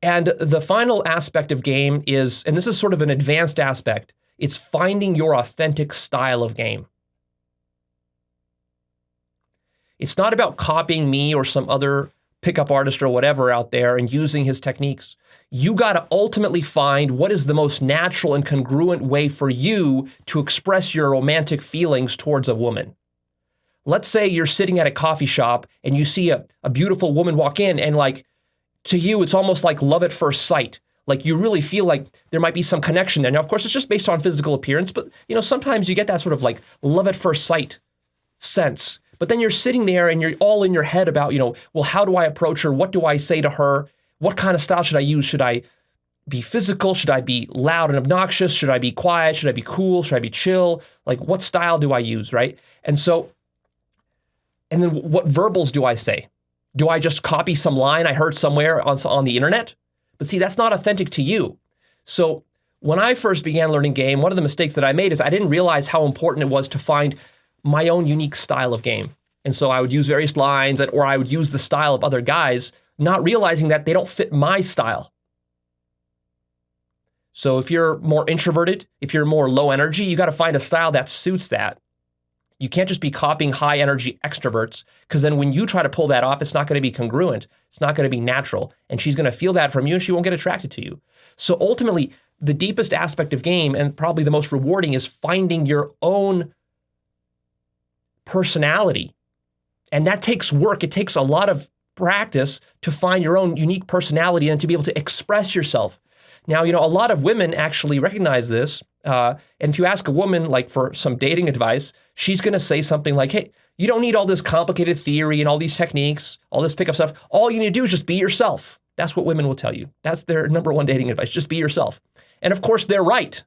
And the final aspect of game is, and this is sort of an advanced aspect, it's finding your authentic style of game. It's not about copying me or some other pickup artist or whatever out there and using his techniques. You got to ultimately find what is the most natural and congruent way for you to express your romantic feelings towards a woman. Let's say you're sitting at a coffee shop and you see a beautiful woman walk in, and like, to you, it's almost like love at first sight. Like you really feel like there might be some connection there. Now, of course, it's just based on physical appearance, but sometimes you get that sort of like love at first sight sense. But then you're sitting there and you're all in your head about, well, how do I approach her? What do I say to her? What kind of style should I use? Should I be physical? Should I be loud and obnoxious? Should I be quiet? Should I be cool? Should I be chill? Like, what style do I use, right? And then what verbals do I say? Do I just copy some line I heard somewhere on the internet? But see, that's not authentic to you. So when I first began learning game, one of the mistakes that I made is I didn't realize how important it was to find my own unique style of game. And so I would use various lines, or I would use the style of other guys, not realizing that they don't fit my style. So if you're more introverted, if you're more low energy, you got to find a style that suits that. You can't just be copying high energy extroverts, because then when you try to pull that off, it's not going to be congruent. It's not going to be natural. And she's going to feel that from you and she won't get attracted to you. So ultimately, the deepest aspect of game, and probably the most rewarding, is finding your own personality. And that takes work. It takes a lot of practice to find your own unique personality and to be able to express yourself. Now, a lot of women actually recognize this. And if you ask a woman, like for some dating advice, she's going to say something like, hey, you don't need all this complicated theory and all these techniques, all this pickup stuff. All you need to do is just be yourself. That's what women will tell you. That's their number one dating advice. Just be yourself. And of course, they're right.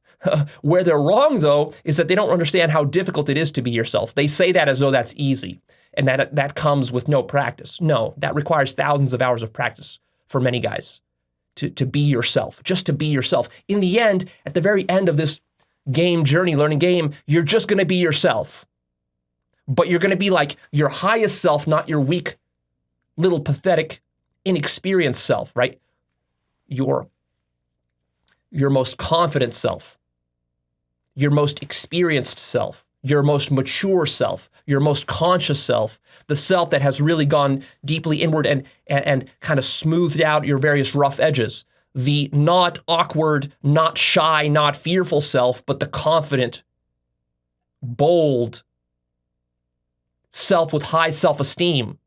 Where they're wrong, though, is that they don't understand how difficult it is to be yourself. They say that as though that's easy and that comes with no practice. No, that requires thousands of hours of practice for many guys to be yourself, just to be yourself. In the end, at the very end of this game journey, learning game, you're just going to be yourself. But you're going to be like your highest self, not your weak, little pathetic, inexperienced self, right? Your most confident self, your most experienced self, your most mature self, your most conscious self, the self that has really gone deeply inward and kind of smoothed out your various rough edges, the not awkward, not shy, not fearful self, but the confident, bold self with high self-esteem.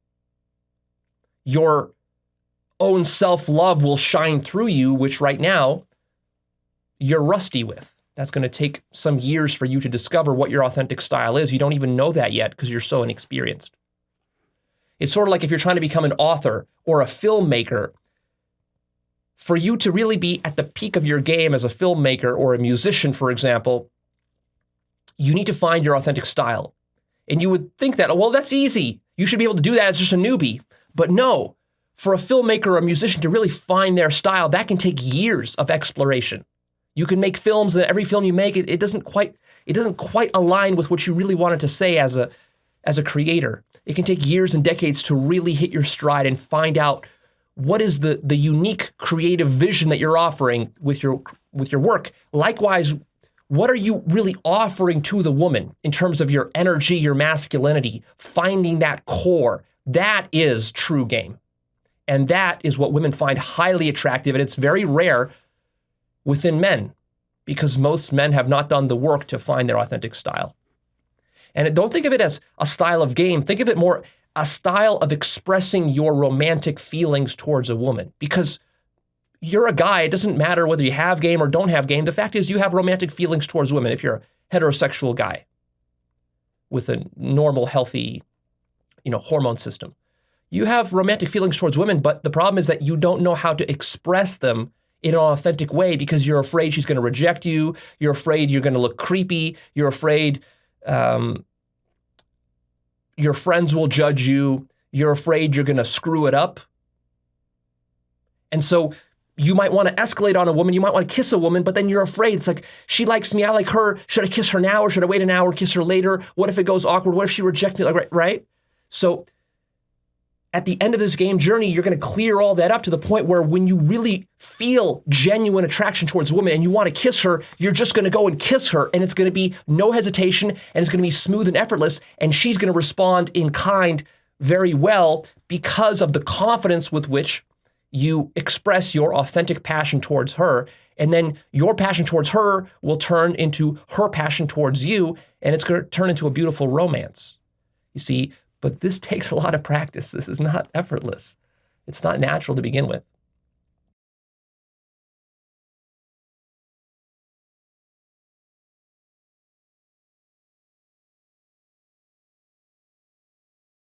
Your own self-love will shine through you, which right now you're rusty with. That's going to take some years for you to discover what your authentic style is. You don't even know that yet because you're so inexperienced. It's sort of like if you're trying to become an author or a filmmaker. For you to really be at the peak of your game as a filmmaker or a musician, for example, you need to find your authentic style. And you would think that, well, that's easy. You should be able to do that as just a newbie. But no, for a filmmaker or a musician to really find their style, that can take years of exploration. You can make films, and every film you make, it doesn't quite align with what you really wanted to say as a creator. It can take years and decades to really hit your stride and find out what is the unique creative vision that you're offering with your work. Likewise, what are you really offering to the woman in terms of your energy, your masculinity, finding that core? That is true game. And that is what women find highly attractive, and it's very rare within men, because most men have not done the work to find their authentic style. And don't think of it as a style of game. Think of it more a style of expressing your romantic feelings towards a woman. Because you're a guy, it doesn't matter whether you have game or don't have game. The fact is you have romantic feelings towards women if you're a heterosexual guy with a normal, healthy, hormone system. You have romantic feelings towards women, but the problem is that you don't know how to express them in an authentic way because you're afraid she's going to reject you. You're afraid you're going to look creepy. You're afraid your friends will judge you. You're afraid you're going to screw it up. And so you might want to escalate on a woman. You might want to kiss a woman, but then you're afraid. It's like, she likes me. I like her. Should I kiss her now or should I wait an hour and kiss her later? What if it goes awkward? What if she rejects me? Right? So at the end of this game journey, you're going to clear all that up to the point where when you really feel genuine attraction towards a woman and you want to kiss her, you're just going to go and kiss her, and it's going to be no hesitation, and it's going to be smooth and effortless, and she's going to respond in kind very well because of the confidence with which you express your authentic passion towards her. And then your passion towards her will turn into her passion towards you, and it's going to turn into a beautiful romance. You see, but this takes a lot of practice. This is not effortless. It's not natural to begin with.